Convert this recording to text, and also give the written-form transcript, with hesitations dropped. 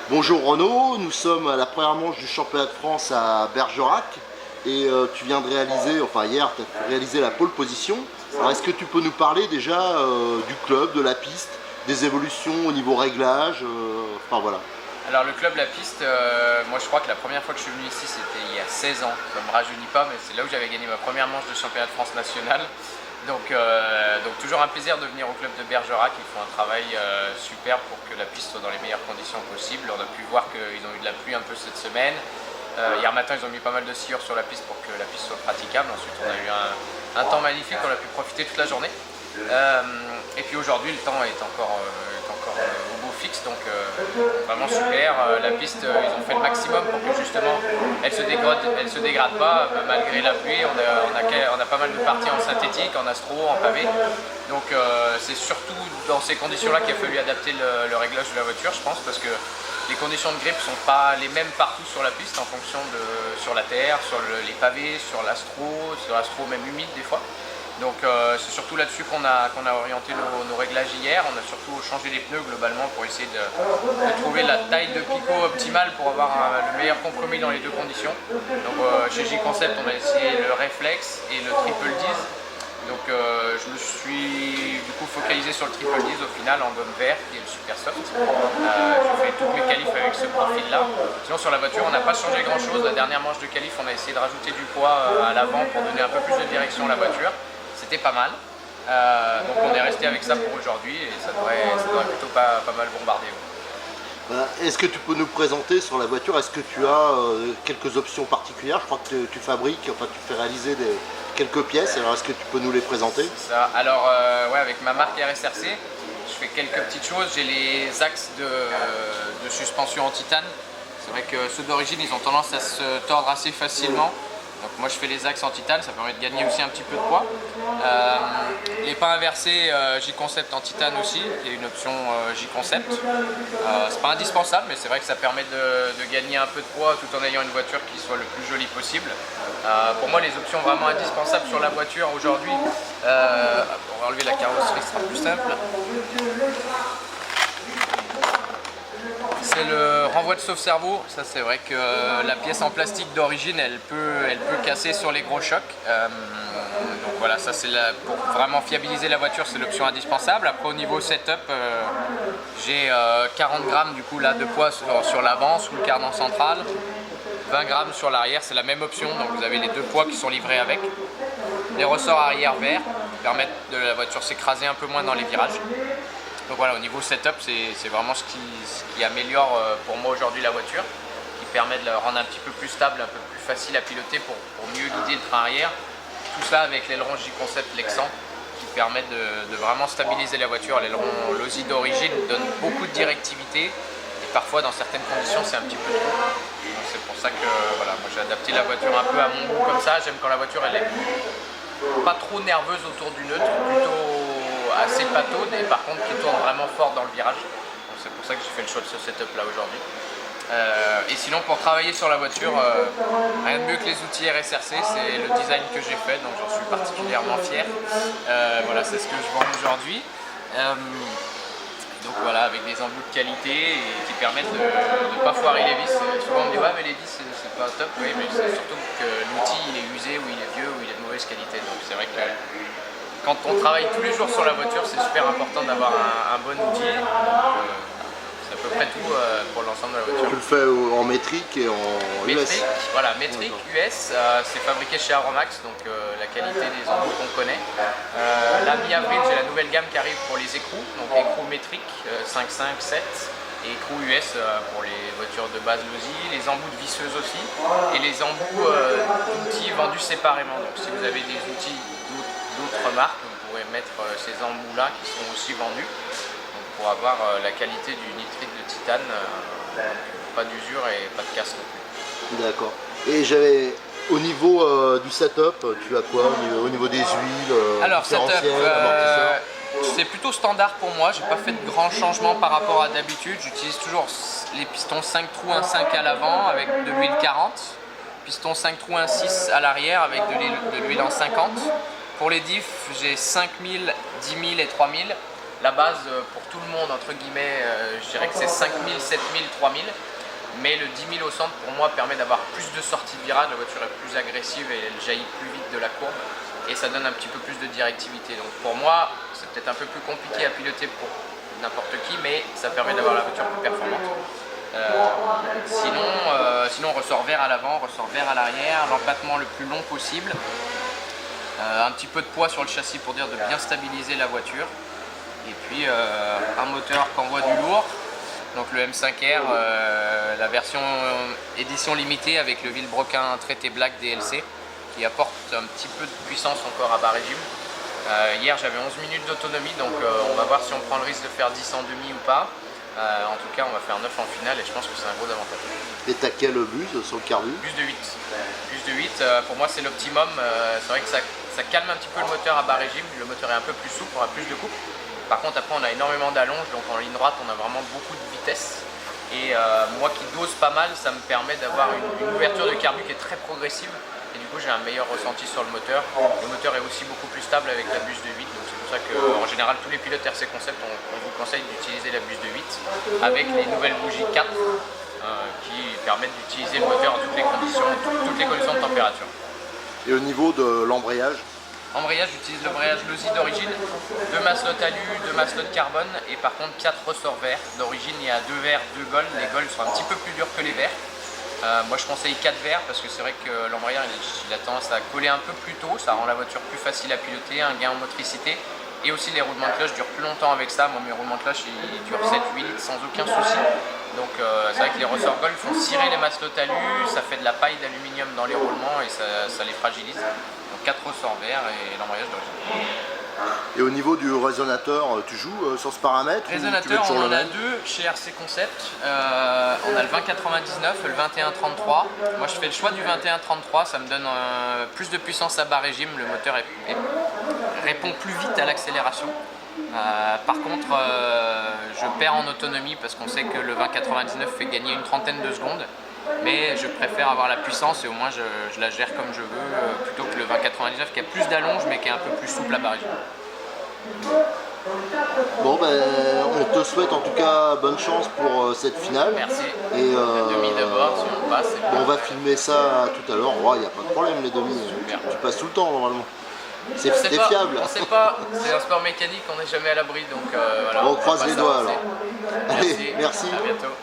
Bonjour Renaud, nous sommes à la première manche du championnat de France à Bergerac et tu viens de réaliser, enfin hier tu as réalisé la pole position. Alors est-ce que tu peux nous parler déjà du club, de la piste, des évolutions au niveau réglage, enfin voilà. Alors le club, la piste, moi je crois que la première fois que je suis venu ici c'était il y a 16 ans, ça me rajeunit pas, mais c'est là où j'avais gagné ma première manche de championnat de France national. Donc toujours un plaisir de venir au club de Bergerac, ils font un travail super pour que la piste soit dans les meilleures conditions possibles. On a pu voir qu'ils ont eu de la pluie un peu cette semaine. Hier matin ils ont mis pas mal de sciure sur la piste pour que la piste soit praticable. Ensuite on a eu un temps magnifique, on a pu profiter toute la journée. Et puis aujourd'hui le temps est encore au beau fixe, donc vraiment super. La piste, ils ont fait le maximum pour que justement elle se dégrade pas malgré la pluie. On a pas mal de parties en synthétique, en astro, en pavé. Donc c'est surtout dans ces conditions-là qu'il a fallu adapter le réglage de la voiture, je pense, parce que les conditions de grippe ne sont pas les mêmes partout sur la piste en fonction sur la terre, sur les pavés, sur l'astro même humide des fois. Donc c'est surtout là-dessus qu'on a orienté nos réglages hier. On a surtout changé les pneus globalement pour essayer de trouver la taille de picot optimale pour avoir le meilleur compromis dans les deux conditions. Donc chez J-Concept on a essayé le Reflex et le Triple Diz. Donc je me suis du coup focalisé sur le Triple Diz au final en gomme verte qui est le super soft. J'ai fait toutes mes qualifs avec ce profil là. Sinon sur la voiture on n'a pas changé grand chose. La dernière manche de qualif on a essayé de rajouter du poids à l'avant pour donner un peu plus de direction à la voiture. C'était pas mal, donc on est resté avec ça pour aujourd'hui et ça devrait plutôt pas mal bombarder. Ouais. Est-ce que tu peux nous présenter sur la voiture, est-ce que tu as quelques options particulières? Je crois que tu fabriques, enfin tu fais réaliser quelques pièces, alors est-ce que tu peux nous les présenter? Ça. Alors ouais, avec ma marque RSRC, je fais quelques petites choses. J'ai les axes de suspension en titane. C'est vrai que ceux d'origine ils ont tendance à se tordre assez facilement. Donc moi je fais les axes en titane, ça permet de gagner aussi un petit peu de poids. Les pins inversés J-Concept en titane aussi, qui est une option J-Concept. C'est pas indispensable, mais c'est vrai que ça permet de gagner un peu de poids tout en ayant une voiture qui soit le plus jolie possible. Pour moi les options vraiment indispensables sur la voiture aujourd'hui, on va enlever la carrosserie, ce sera plus simple. C'est le renvoi de sauve-cerveau. Ça c'est vrai que la pièce en plastique d'origine elle peut casser sur les gros chocs. Donc voilà, ça c'est pour vraiment fiabiliser la voiture, c'est l'option indispensable. Après au niveau setup, j'ai 40 grammes du coup là de poids sur l'avant, sous le cardan central, 20 grammes sur l'arrière, c'est la même option, donc vous avez les deux poids qui sont livrés avec. Les ressorts arrière verts permettent de la voiture s'écraser un peu moins dans les virages. Donc voilà, au niveau setup, c'est vraiment ce qui améliore pour moi aujourd'hui la voiture, qui permet de la rendre un petit peu plus stable, un peu plus facile à piloter pour mieux guider le train arrière. Tout ça avec l'aileron J-Concept Lexan qui permet de vraiment stabiliser la voiture. L'aileron Losi d'origine donne beaucoup de directivité et parfois dans certaines conditions c'est un petit peu trop. C'est pour ça que voilà, moi j'ai adapté la voiture un peu à mon goût comme ça. J'aime quand la voiture elle est pas trop nerveuse autour du neutre, plutôt assez pataude et par contre qui tourne vraiment fort dans le virage. C'est pour ça que j'ai fait le choix de ce setup là aujourd'hui. Et sinon pour travailler sur la voiture, rien de mieux que les outils RSRC, c'est le design que j'ai fait, donc j'en suis particulièrement fier. Voilà, c'est ce que je vends aujourd'hui. Donc voilà, avec des embouts de qualité et qui permettent de ne pas foirer les vis. Souvent on me dit ouais mais les vis c'est pas top, oui mais c'est surtout que l'outil il est usé ou il est vieux ou il est de mauvaise qualité. Donc c'est vrai que quand on travaille tous les jours sur la voiture, c'est super important d'avoir un bon outil. C'est à peu près tout pour l'ensemble de la voiture. Tu le fais en métrique et en métrique, US. Voilà, métrique US, c'est fabriqué chez Aromax, donc la qualité des embouts qu'on connaît. Là, mi-avril, j'ai la nouvelle gamme qui arrive pour les écrous, donc écrous métriques 5, 5, 7 et écrous US pour les voitures de base Losi, les embouts de visseuses aussi et les embouts d'outils vendus séparément. Donc si vous avez des outils d'autres marques, vous pourrez mettre ces embouts-là qui sont aussi vendus pour avoir la qualité du nitride de titane, pas d'usure et pas de casse non plus. D'accord. Et j'avais Au niveau du setup, tu as quoi au niveau des huiles, Alors, setup, différentiels, amortisseurs? c'est plutôt standard pour moi. J'ai pas fait de grands changements par rapport à d'habitude. J'utilise toujours les pistons 5 trous 1.5 à l'avant avec de l'huile 40. Piston 5 trous 1.6 à l'arrière avec de l'huile en 50. Pour les diffs, j'ai 5000, 10 000 et 3000. La base pour tout le monde, entre guillemets, je dirais que c'est 5000, 7000, 3000. Mais le 10 000 au centre, pour moi, permet d'avoir plus de sorties de virage. La voiture est plus agressive et elle jaillit plus vite de la courbe. Et ça donne un petit peu plus de directivité. Donc pour moi, c'est peut-être un peu plus compliqué à piloter pour n'importe qui, mais ça permet d'avoir la voiture plus performante. Sinon, ressort vert à l'avant, ressort vert à l'arrière, l'empattement le plus long possible. Un petit peu de poids sur le châssis pour dire de bien stabiliser la voiture. Et puis un moteur qui envoie du lourd. Donc le M5R, la version édition limitée avec le Villebrequin traité Black DLC qui apporte un petit peu de puissance encore à bas régime. Hier j'avais 11 minutes d'autonomie, donc on va voir si on prend le risque de faire 10 en demi ou pas. En tout cas on va faire 9 en finale et je pense que c'est un gros avantage. Et t'as quel bus sur le carbu? Bus de 8. Bus de 8, pour moi c'est l'optimum. C'est vrai que ça calme un petit peu le moteur à bas régime, le moteur est un peu plus souple, on a plus de couple. Par contre après on a énormément d'allonge, donc en ligne droite on a vraiment beaucoup de vitesse. Et moi qui dose pas mal, ça me permet d'avoir une ouverture de carbu qui est très progressive. Et du coup j'ai un meilleur ressenti sur le moteur. Le moteur est aussi beaucoup plus stable avec la bus de 8. Donc c'est pour ça qu'en général tous les pilotes RC Concept on vous conseille d'utiliser la bus de 8 avec les nouvelles bougies 4 qui permettent d'utiliser le moteur en toutes les conditions de température. Et au niveau de l'embrayage? Embrayage, j'utilise l'embrayage Losi d'origine, 2 maslots alu, 2 maslots carbone et par contre 4 ressorts verts. D'origine il y a 2 verts, 2 gold, les golds sont un petit peu plus durs que les verts. Moi je conseille 4 verts parce que c'est vrai que l'embrayage il a tendance à coller un peu plus tôt, ça rend la voiture plus facile à piloter, un gain en motricité. Et aussi les roulements de cloche durent plus longtemps avec ça. Moi mes roulements de cloche ils durent 7-8 litres sans aucun souci. Donc c'est vrai que les ressorts gold font cirer les maslots alu, ça fait de la paille d'aluminium dans les roulements et ça les fragilise. Donc 4 ressorts verts et l'embrayage d'origine. Et au niveau du résonateur, tu joues sur ce paramètre? Résonateur, on en a 2 chez RC Concept. On a le 2099 et le 2133. Moi je fais le choix du 2133, ça me donne plus de puissance à bas régime, le moteur répond plus vite à l'accélération. Par contre, je perds en autonomie parce qu'on sait que le 2099 fait gagner une trentaine de secondes. Mais je préfère avoir la puissance et au moins je la gère comme je veux plutôt que le 2099 qui a plus d'allonge mais qui est un peu plus souple à bas régime. Bon ben on te souhaite en tout cas bonne chance pour cette finale. Merci. Et la demi d'abord si on passe. Bon, on va filmer ça tout à l'heure. Il n'y a pas de problème les demi. Tu passes tout le temps normalement. C'est fiable. On sait pas, c'est un sport mécanique, on n'est jamais à l'abri donc voilà. On croise les doigts alors. Allez, merci. À bientôt.